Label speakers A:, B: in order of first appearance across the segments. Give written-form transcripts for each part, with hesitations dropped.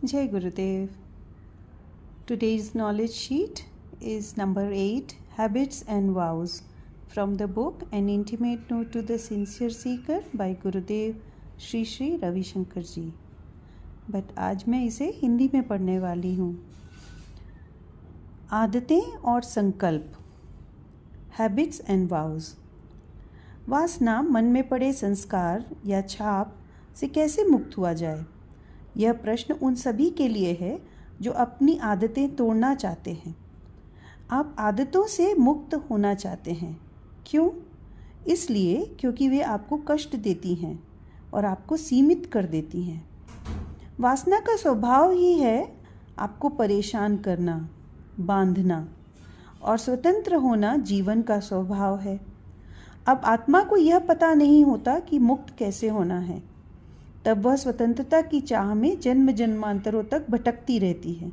A: Jai Gurudev. Today's knowledge sheet is number 8, Habits and Vows, from the book An Intimate Note to the Sincere Seeker by Gurudev Shri Shri Ravishankar ji. But आज मैं इसे हिंदी में पढ़ने वाली हूँ। आदतें और संकल्प, हैबिट्स एंड वाउज। वासना मन में पड़े संस्कार या छाप से कैसे मुक्त हुआ जाए, यह प्रश्न उन सभी के लिए है जो अपनी आदतें तोड़ना चाहते हैं। आप आदतों से मुक्त होना चाहते हैं। क्यों? इसलिए क्योंकि वे आपको कष्ट देती हैं और आपको सीमित कर देती हैं। वासना का स्वभाव ही है आपको परेशान करना, बांधना, और स्वतंत्र होना जीवन का स्वभाव है। अब आत्मा को यह पता नहीं होता कि मुक्त कैसे होना है, तब वह स्वतंत्रता की चाह में जन्म जन्मांतरों तक भटकती रहती है।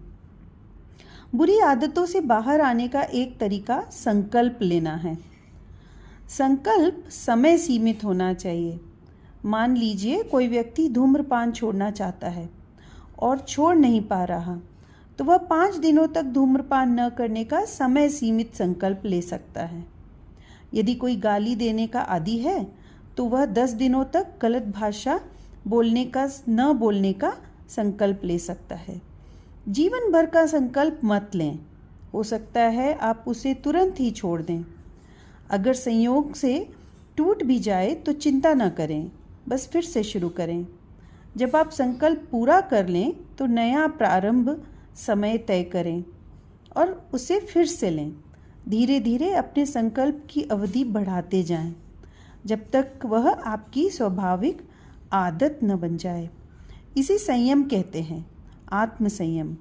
A: बुरी आदतों से बाहर आने का एक तरीका संकल्प लेना है। संकल्प समय सीमित होना चाहिए। मान लीजिए कोई व्यक्ति धूम्रपान छोड़ना चाहता है और छोड़ नहीं पा रहा, तो वह 5 दिनों तक धूम्रपान न करने का समय सीमित संकल्प ले सकता है। यदि कोई गाली देने का आदी है तो वह 10 दिनों तक गलत भाषा न बोलने का संकल्प ले सकता है। जीवन भर का संकल्प मत लें, हो सकता है आप उसे तुरंत ही छोड़ दें। अगर संयोग से टूट भी जाए तो चिंता न करें, बस फिर से शुरू करें। जब आप संकल्प पूरा कर लें तो नया प्रारंभ समय तय करें और उसे फिर से लें। धीरे धीरे अपने संकल्प की अवधि बढ़ाते जाएं, जब तक वह आपकी स्वाभाविक आदत न बन जाए। इसे संयम कहते हैं, आत्म संयम।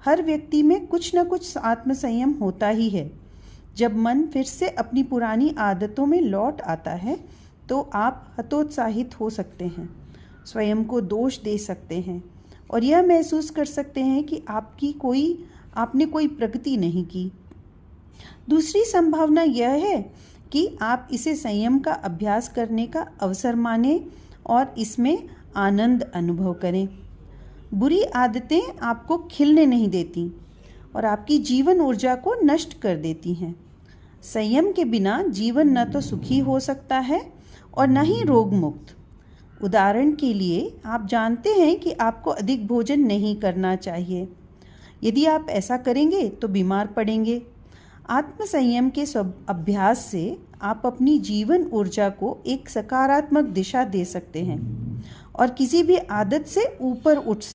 A: हर व्यक्ति में कुछ न कुछ आत्म संयम होता ही है। जब मन फिर से अपनी पुरानी आदतों में लौट आता है तो आप हतोत्साहित हो सकते हैं, स्वयं को दोष दे सकते हैं और यह महसूस कर सकते हैं कि आपने कोई प्रगति नहीं की। दूसरी संभावना यह है कि आप इसे संयम का अभ्यास करने का अवसर मानें और इसमें आनंद अनुभव करें। बुरी आदतें आपको खिलने नहीं देती और आपकी जीवन ऊर्जा को नष्ट कर देती हैं। संयम के बिना जीवन न तो सुखी हो सकता है और न ही रोग मुक्त। उदाहरण के लिए, आप जानते हैं कि आपको अधिक भोजन नहीं करना चाहिए। यदि आप ऐसा करेंगे तो बीमार पड़ेंगे। आत्म संयम के अभ्यास से आप अपनी जीवन ऊर्जा को एक सकारात्मक दिशा दे सकते हैं और किसी भी आदत से ऊपर उठ